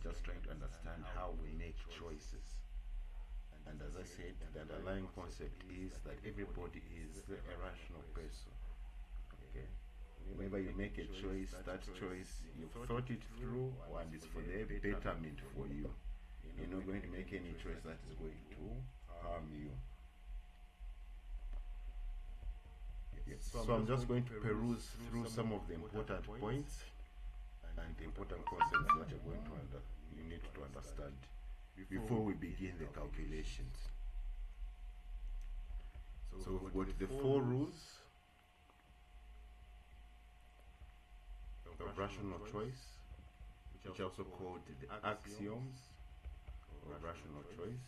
just trying to understand how we make choices. And as I said, the underlying concept is that everybody is a rational person. Okay? Whenever you make a choice, that choice, you've thought it through and it's for the betterment for you. You're not going to make any choice that is going to harm you. Yes. So I'm just going to peruse through some of the important points and the important concepts that you need to understand before we begin the calculations. So we've got the 4 rules of rational choice, which are also called the axioms of rational choice.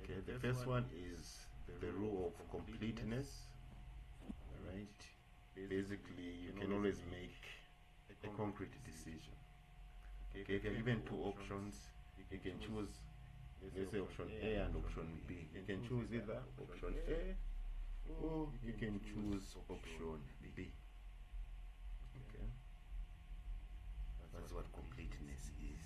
Okay, the first one is the rule of completeness. Right? Basically, you can always make a concrete decision. Okay, if you're given 2 options, you can choose, let's say, option A and option B. You can choose either option A or you can choose option B. Okay, that's what completeness is.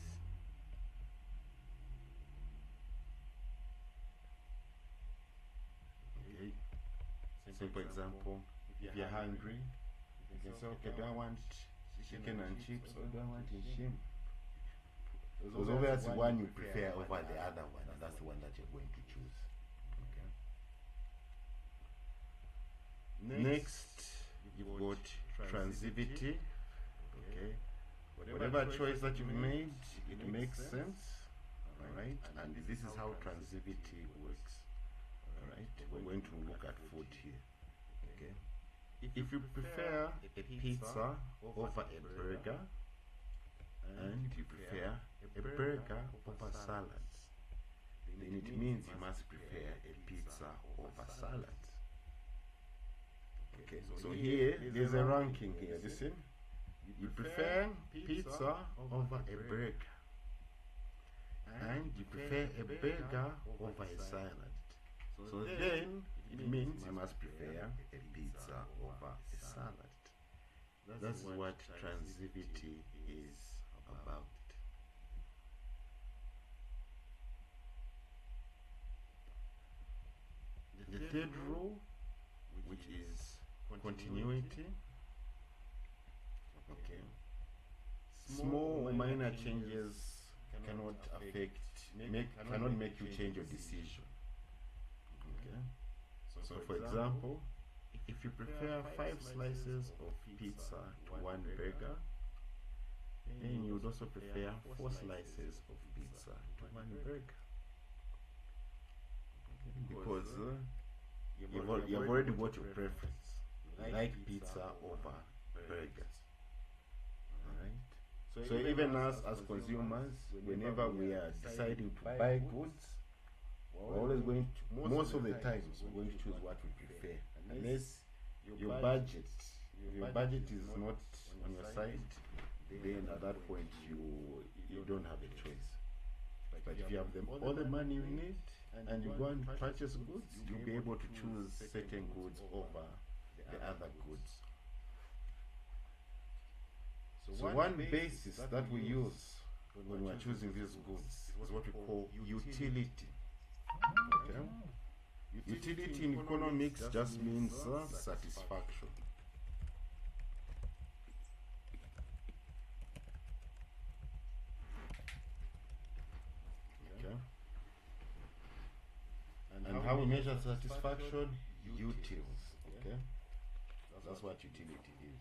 Okay, simple example: if you're hungry, you can say, okay, do I want chicken and chips or do I want a shrimp? There's obviously one you prefer over the other one, and that's the one that you're going to choose. Okay. Next, you've got transitivity. Okay. Whatever choice that you've made, it makes sense. Alright, and this is how transitivity works. Alright, we're going to look at food here. Okay. If you prefer a pizza over a burger, and you prefer a burger over salad, then it means you must prefer a pizza over salad. Okay, so here there's a ranking here. Listen, you prefer pizza over a burger, and you prefer a burger over a salad. So then it means you must prefer a pizza over a salad. That's what transitivity is about. The third rule, which is continuity. Okay. Small or minor changes cannot make you change your decision. Okay. So for example, if you prefer 5 slices of pizza to 1 burger, then you would also prefer 4 slices of pizza to 1 burger. Because you've already got your preference. You like pizza over burgers. Alright? So even us as consumers, whenever we are deciding to buy goods, we're always going to, most of the times, we're going to choose what we prefer. Unless your budget is not on your side, then at that point you don't have a choice. But if you have all the money you need and you go and purchase goods, you'll be able to choose certain goods over the other goods. So one basis that we use when we're choosing these goods is what we call utility. Okay? Utility in economics just means satisfaction. Okay? And how we measure satisfaction? Utils. Okay? That's what utility is.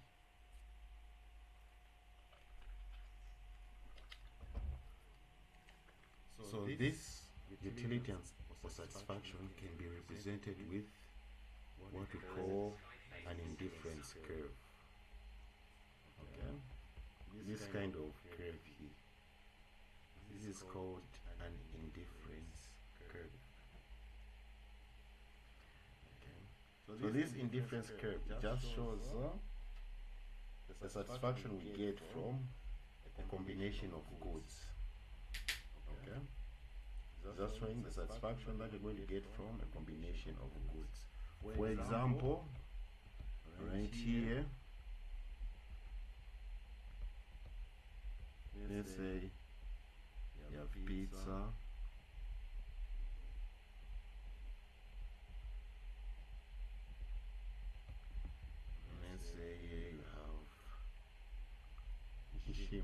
So this utility or satisfaction can be represented with what we call an indifference curve. Okay? This kind of curve here. This is called an indifference curve. Okay? So this indifference curve just shows the satisfaction we get from a combination of goods. Okay? Just showing the satisfaction that you're going to get from a combination of goods. For example, right here, let's say you have pizza. Let's say here you have shima.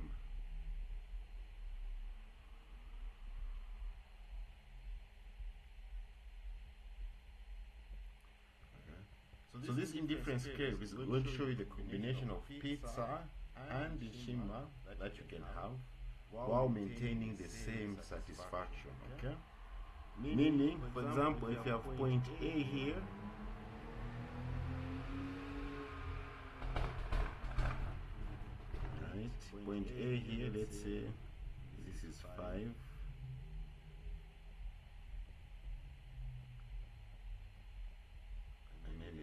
So this indifference curve is going to show you the combination of pizza and the shima that you can have while maintaining the same satisfaction. Okay? Meaning, for example, if you have point A here, right? Point A here, let's say this is 5.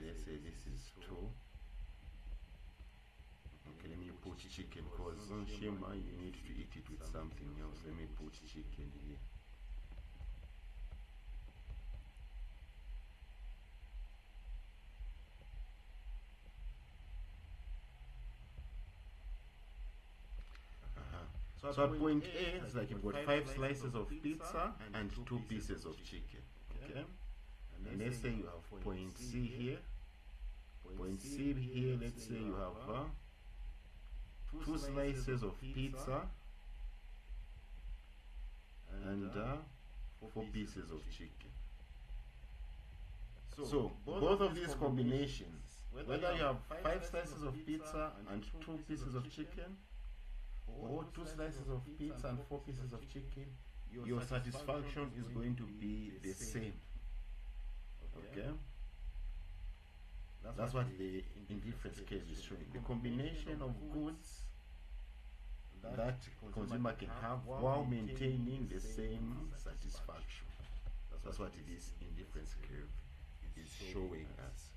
Let's say this is 2. Okay, let me put chicken because shima you need to eat it with something else. Let me put chicken here. So at point A, it's like you've got 5 slices of pizza and 2 pieces of chicken. Okay? And let's say you have point C here. Point C here, let's say you have 2 slices of pizza and 4 pieces of chicken. So both of these combinations, whether you have 5 slices of pizza and 2 pieces of chicken, or 2 slices of pizza and 4 pieces of chicken, your satisfaction is going to be the same. Okay? That's what the indifference case is showing. The combination of goods that consumer can have while maintaining the same satisfaction. That's what this indifference curve is showing us.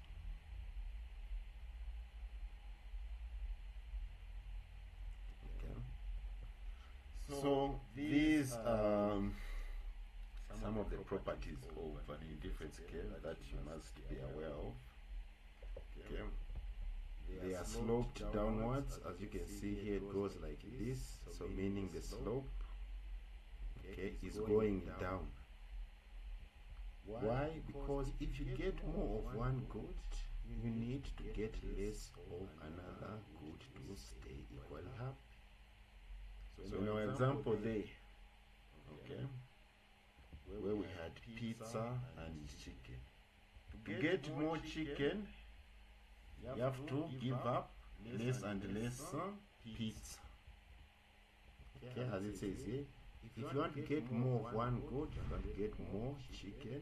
Okay. So these some of the properties of an indifference curve that you must be aware of. Okay. They are sloped downwards, as you can see here. It goes like this, so meaning the slope, okay, is going down. Why? Because if you get more of one good, you need to get less of another good to stay equally happy. So in our example there, okay, where we had pizza and chicken, to get more chicken, you have to give up less and less pizza. Okay, as it says here, if you want to get more of one good, you want to get more chicken.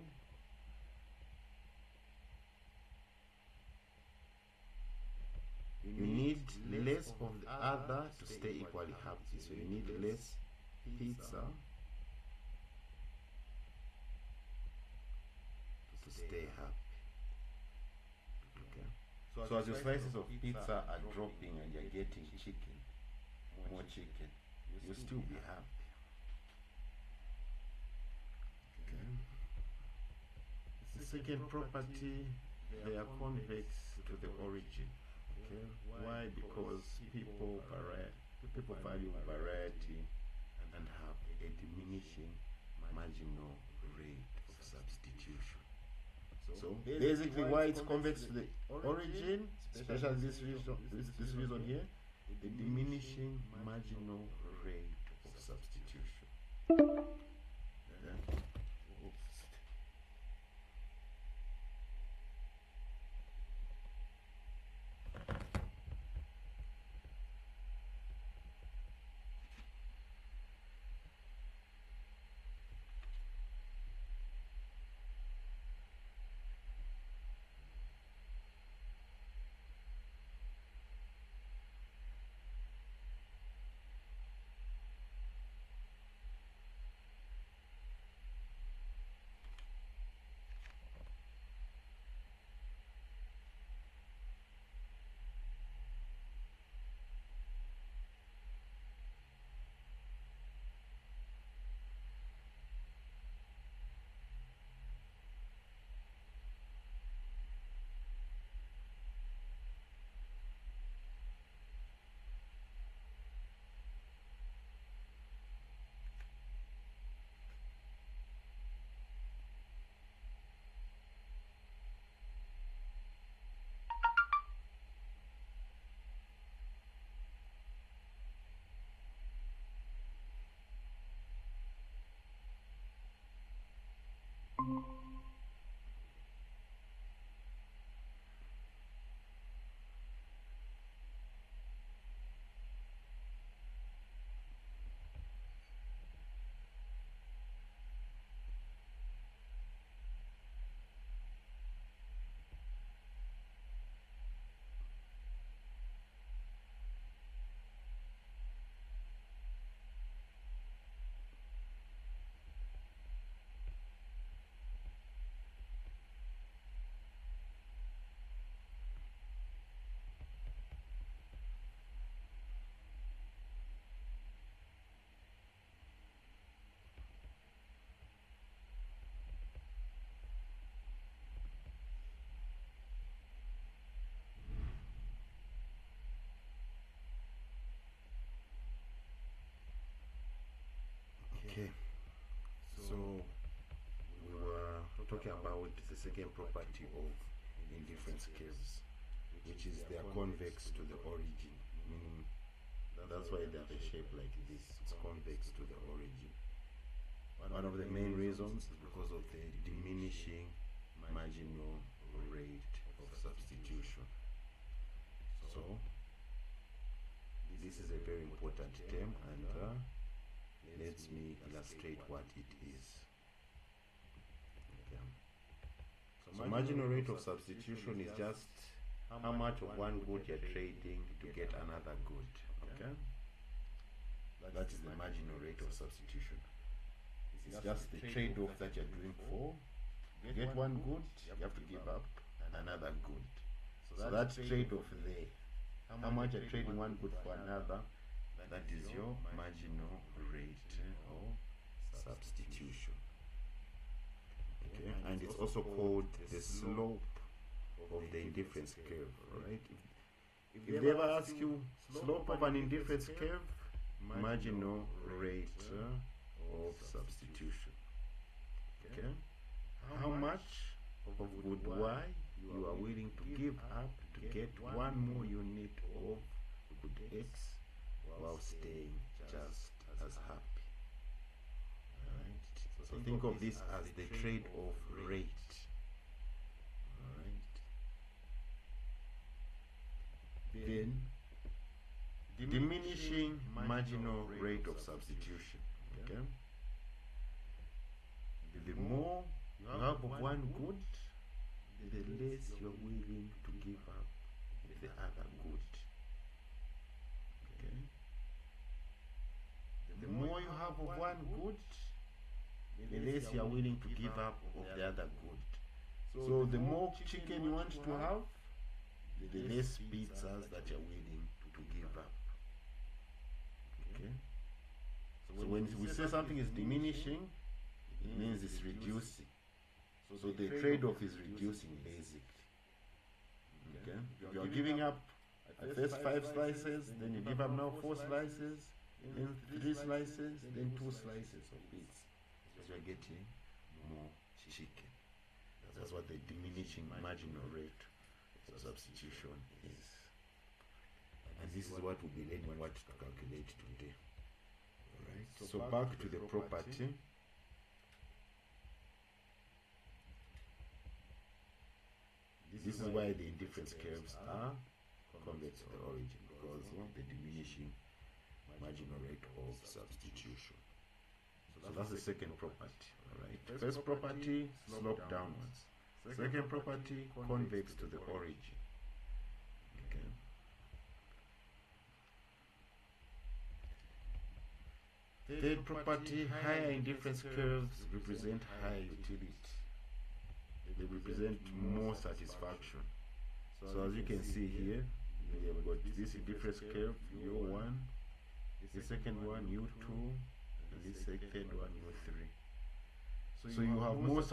You need less of the other to stay equally happy. So you need less pizza to stay happy. So as your slices of pizza are dropping and you're getting chicken, more chicken, you'll still be happy. Okay. The second property, they are convex to the origin. Okay. Why? Because people value variety and have a diminishing marginal rate of substitution. So basically, why it's convex to the origin, especially this reason here, the diminishing marginal rate of substitution. Yeah. Oops. about the second property of indifference curves, which is they are convex to the origin, meaning that's why they have a shape like this. It's convex to the origin. One of the main reasons is because of the diminishing marginal rate of substitution. So this is a very important term, and let me illustrate what it is. Okay. So marginal rate of substitution is just how much of one good you're trading to get another good. Okay, that is the marginal rate of substitution. It's just the trade-off that you're doing for get one good, you have to give up another good. So that trade-off there, how much you're trading one good for another, that is your marginal rate of substitution. Okay, and it's also called the slope of the indifference curve. Right? If they ever ask you slope of an indifference curve, marginal rate of substitution. Okay, how much of good Y you are willing to give up to get one more unit of good X while staying just as happy. Alright, so think of this as the trade-off rate. Alright, then diminishing marginal rate of substitution. Okay, the more you have of one good, the less you're willing to give up the other good. Okay, the more you have of one good, the less you're willing to give up of the other good. So the more chicken you want to have, the less pizzas that you're willing to give up. Okay, so when we say something is diminishing, it means it's reducing. So the trade-off is reducing basically. Okay, if you are giving up at first 5 slices, then you give up now 4 slices, then 3 slices, then 2 slices of pizza. So you are getting more chicken. That's what the diminishing marginal rate of substitution is. And this is what we'll be learning what to calculate today. Alright, so back to the property. This is why the indifference curves are convex to the origin, because of the diminishing marginal rate of substitution. So that's the second property. Alright, first property, slope downwards. Second property, convex to the origin. Okay. Third property, higher indifference curves represent higher utility. They represent more satisfaction. So as you can see here, we have got this indifference curve, U1, the second one, U2, and this third one, U3. So you have more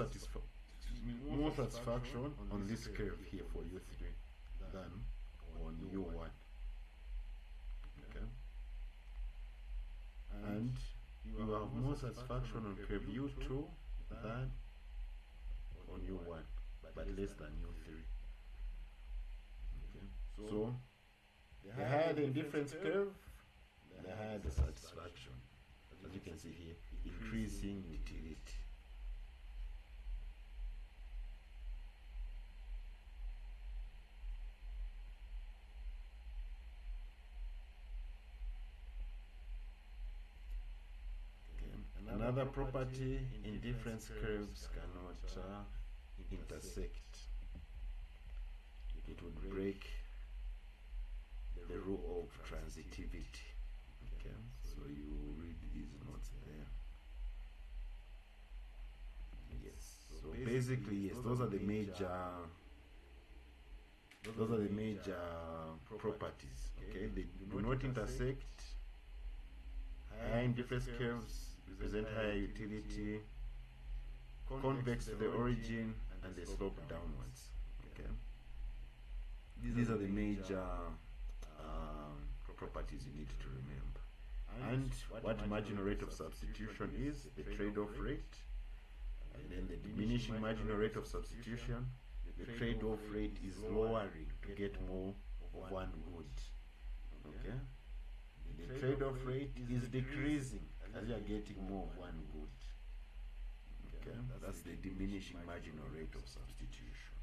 satisfaction on this curve here for U3 than on U1. Okay? And you have more satisfaction on curve U2 than on U1, but less than U3. Okay. So the higher the indifference curve, the higher the satisfaction. As you can see here, increasing utility. Another property, indifference curves cannot intersect. It would break the rule of transitivity. Okay, so you read these notes there. Yes. So basically, yes, those are the major properties. Okay, they do not intersect. Higher indifference curves represent higher utility, convex to the origin, and they slope downwards. Okay, these are the major properties you need to remember. And what marginal rate of substitution is, the trade-off rate, and then the diminishing diminishing marginal rate of substitution, the trade-off rate is lowering to get more of one good. Okay? The trade-off rate is decreasing as you are getting more of one good. Okay? That's the diminishing marginal rate of substitution.